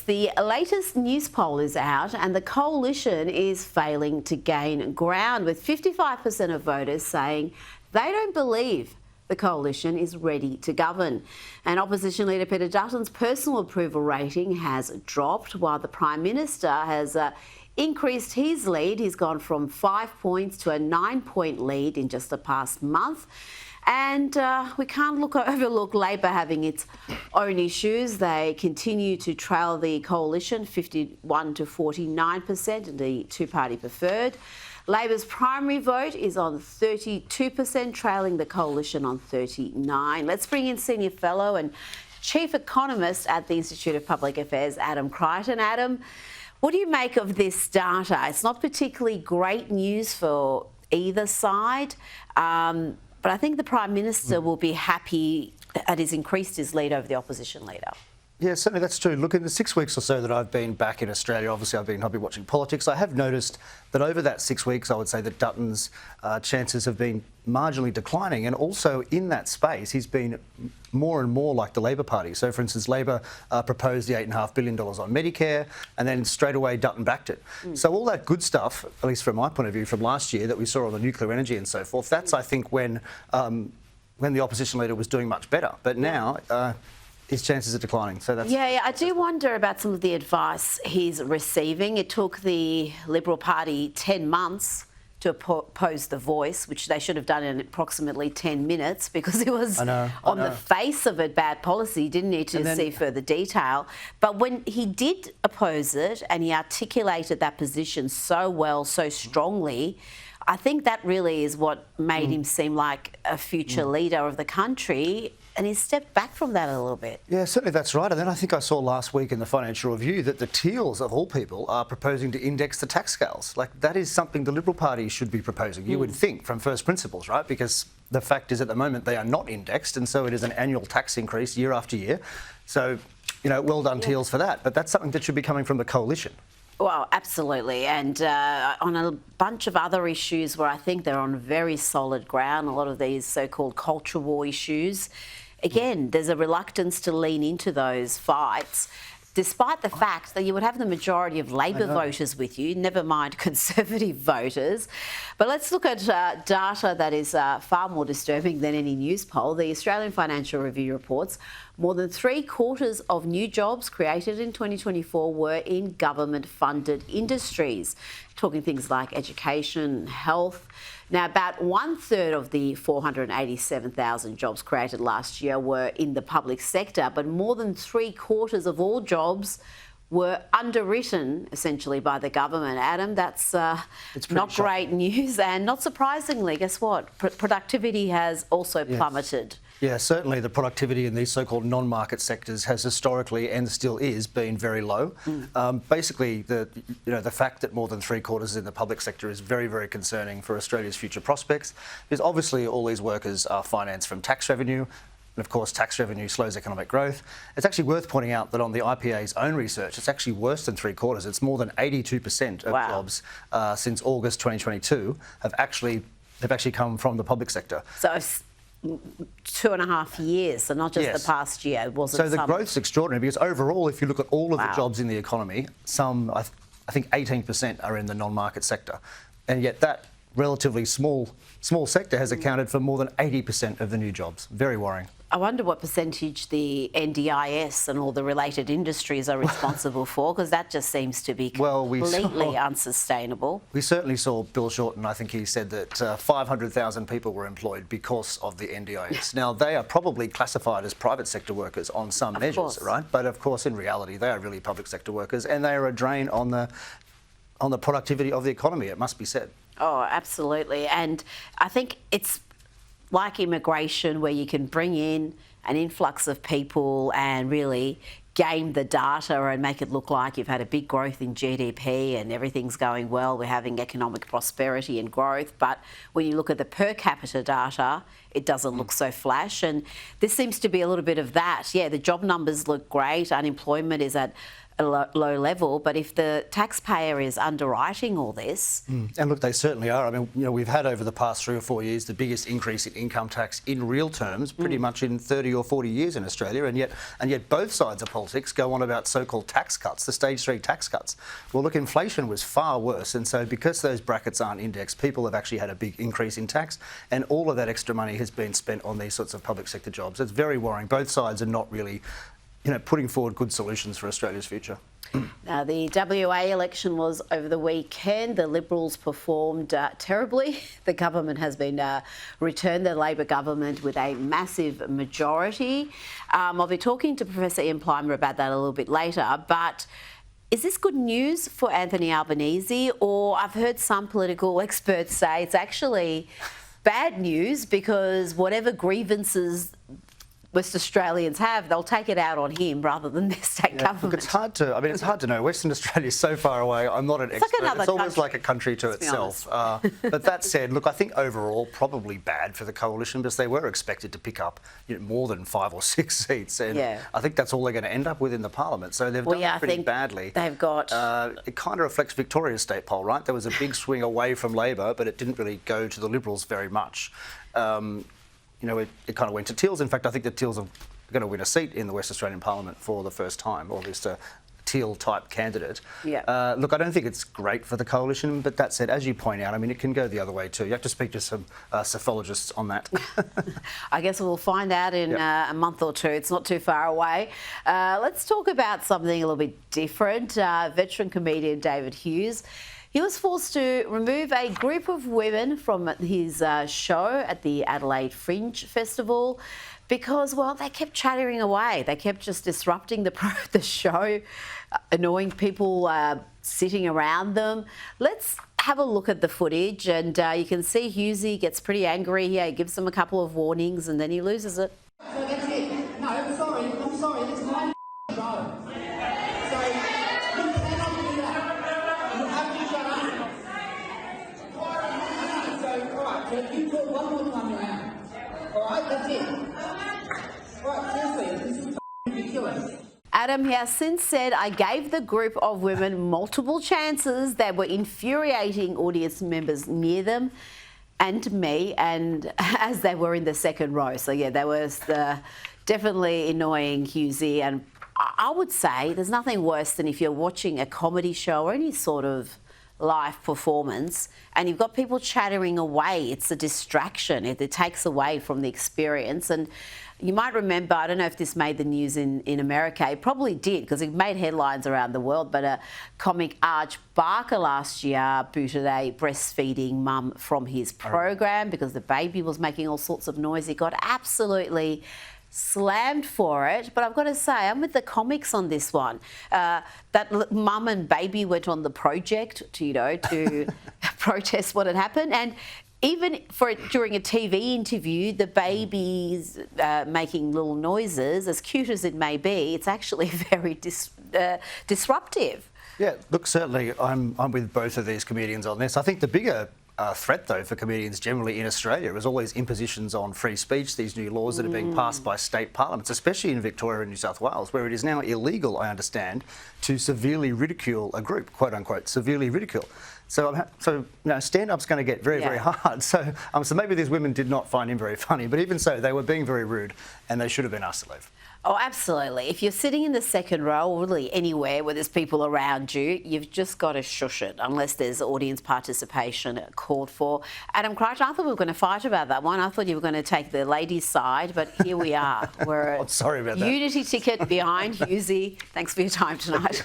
The latest Newspoll is out and the coalition is failing to gain ground, with 55% of voters saying they don't believe the coalition is ready to govern. And Opposition Leader Peter Dutton's personal approval rating has dropped, while the Prime Minister has increased his lead. He's gone from 5 points to a 9-point lead in just the past month. And we can't overlook Labor having its own issues. They continue to trail the coalition, 51 to 49%, and the two-party preferred. Labor's primary vote is on 32%, trailing the coalition on 39%. Let's bring in Senior Fellow and Chief Economist at the Institute of Public Affairs, Adam Creighton. Adam, what do you make of this data? It's not particularly great news for either side. But I think the Prime Minister will be happy that he's increased his lead over the opposition leader. Yeah, certainly that's true. Look, in the 6 weeks or so that I've been back in Australia, obviously I've been watching politics, I have noticed that over that 6 weeks, I would say that Dutton's chances have been marginally declining. And also in that space, he's been more and more like the Labor Party. So, for instance, Labor proposed the $8.5 billion on Medicare, and then straight away Dutton backed it. So all that good stuff, at least from my point of view, from last year that we saw on the nuclear energy and so forth, that's, I think, when the opposition leader was doing much better. But now his chances are declining. So that's... Yeah, I do wonder about some of the advice he's receiving. It took the Liberal Party 10 months to oppose The Voice, which they should have done in approximately 10 minutes, because it was on the face of it bad policy, didn't need to see further detail. But when he did oppose it and he articulated that position so well, so strongly, I think that really is what made him seem like a future leader of the country. And he's stepped back from that a little bit. Yeah, certainly that's right. And then I think I saw last week in the Financial Review that the Teals, of all people, are proposing to index the tax scales. Like, that is something the Liberal Party should be proposing, you would think, from first principles, right? Because the fact is, at the moment, they are not indexed, and so it is an annual tax increase year after year. So, you know, well done, Teals, for that. But that's something that should be coming from the coalition. Well, absolutely. And on a bunch of other issues where I think they're on very solid ground, a lot of these so-called culture war issues, again, there's a reluctance to lean into those fights, despite the fact that you would have the majority of Labor voters with you, never mind Conservative voters. But let's look at data that is far more disturbing than any news poll. The Australian Financial Review reports more than 3/4 of new jobs created in 2024 were in government-funded industries, talking things like education, health. Now, about 1/3 of the 487,000 jobs created last year were in the public sector, but more than 3/4 of all jobs were underwritten, essentially, by the government. Adam, that's not great news. And not surprisingly, guess what? Productivity has also plummeted. Yeah, certainly the productivity in these so-called non-market sectors has historically, and still is, been very low. Basically, the fact that more than 3/4 in the public sector is very, very concerning for Australia's future prospects, because obviously all these workers are financed from tax revenue. And of course, tax revenue slows economic growth. It's actually worth pointing out that on the IPA's own research, it's actually worse than 3/4. It's more than 82% of jobs since August 2022 have actually come from the public sector. So 2.5 years, so not just the past year. It wasn't. So the growth's extraordinary, because overall, if you look at all of the jobs in the economy, I think 18% are in the non-market sector, and yet that relatively small sector has accounted for more than 80% of the new jobs. Very worrying. I wonder what percentage the NDIS and all the related industries are responsible for, because that just seems to be completely unsustainable. We certainly saw Bill Shorten. I think he said that 500,000 people were employed because of the NDIS. Now, they are probably classified as private sector workers on some measures, right? But of course, in reality, they are really public sector workers, and they are a drain on the productivity of the economy, it must be said. Oh, absolutely. And I think it's like immigration, where you can bring in an influx of people and really game the data and make it look like you've had a big growth in GDP and everything's going well, we're having economic prosperity and growth. But when you look at the per capita data, it doesn't look so flash. And this seems to be a little bit of that. Yeah, the job numbers look great. Unemployment is at a low level, but if the taxpayer is underwriting all this... And look, they certainly are. I mean, we've had over the past 3 or 4 years the biggest increase in income tax in real terms pretty much in 30 or 40 years in Australia, and yet both sides of politics go on about so-called tax cuts, the stage 3 tax cuts. Well, look, inflation was far worse, and so because those brackets aren't indexed, people have actually had a big increase in tax, and all of that extra money has been spent on these sorts of public sector jobs. It's very worrying. Both sides are not really putting forward good solutions for Australia's future. Now, the WA election was over the weekend. The Liberals performed terribly. The government has been returned, the Labor government, with a massive majority. I'll be talking to Professor Ian Plimer about that a little bit later, but is this good news for Anthony Albanese? Or I've heard some political experts say it's actually bad news because whatever grievances West Australians have, they'll take it out on him rather than their state government. Look, it's hard to know. Western Australia is so far away. I'm not an expert. Like it's almost like a country to itself. But that said, look, I think overall probably bad for the coalition because they were expected to pick up more than 5 or 6 seats, and I think that's all they're going to end up with in the parliament. So they've done pretty badly. They've got. It kind of reflects Victoria's state poll, right? There was a big swing away from Labor, but it didn't really go to the Liberals very much. It kind of went to Teals. In fact, I think the Teals are going to win a seat in the West Australian Parliament for the first time, or at least a Teal-type candidate. Look, I don't think it's great for the coalition, but that said, as you point out, I mean, it can go the other way too. You have to speak to some psephologists on that. I guess we'll find out in a month or two. It's not too far away. Let's talk about something a little bit different. Veteran comedian David Hughes. He was forced to remove a group of women from his show at the Adelaide Fringe Festival because, well, they kept chattering away. They kept just disrupting the show, annoying people sitting around them. Let's have a look at the footage, and you can see Hughesy gets pretty angry here. He gives them a couple of warnings and then he loses it. So that's it. No, I'm sorry. This is my show. You put one more time around. Alright, that's it. Alright, seriously, this is ridiculous. Adam has since said, I gave the group of women multiple chances. They were infuriating audience members near them and me, and as they were in the second row. So yeah, that was definitely annoying Hughesy. And I would say there's nothing worse than if you're watching a comedy show or any sort of live performance and you've got people chattering away. It's a distraction. It takes away from the experience. And you might remember, I don't know if this made the news in America. It probably did because it made headlines around the world, but a comic Arch Barker last year booted a breastfeeding mum from his program because the baby was making all sorts of noise. He got absolutely slammed for it, but I've got to say I'm with the comics on this one. That mum and baby went on the project to protest what had happened, and even during a TV interview, the baby's making little noises. As cute as it may be, it's actually very disruptive. Yeah, look, certainly I'm with both of these comedians on this. I think the bigger threat, though, for comedians generally in Australia is all these impositions on free speech, these new laws that are being passed by state parliaments, especially in Victoria and New South Wales, where it is now illegal, I understand, to severely ridicule a group, quote unquote, severely ridicule. So stand-up's going to get very, very hard. So maybe these women did not find him very funny, but even so, they were being very rude and they should have been asked to leave. Oh, absolutely. If you're sitting in the second row or really anywhere where there's people around you, you've just got to shush it unless there's audience participation called for. Adam Creighton, I thought we were going to fight about that one. I thought you were going to take the ladies' side, but here we are. We're sorry about that. Unity ticket behind Hughesy. Thanks for your time tonight.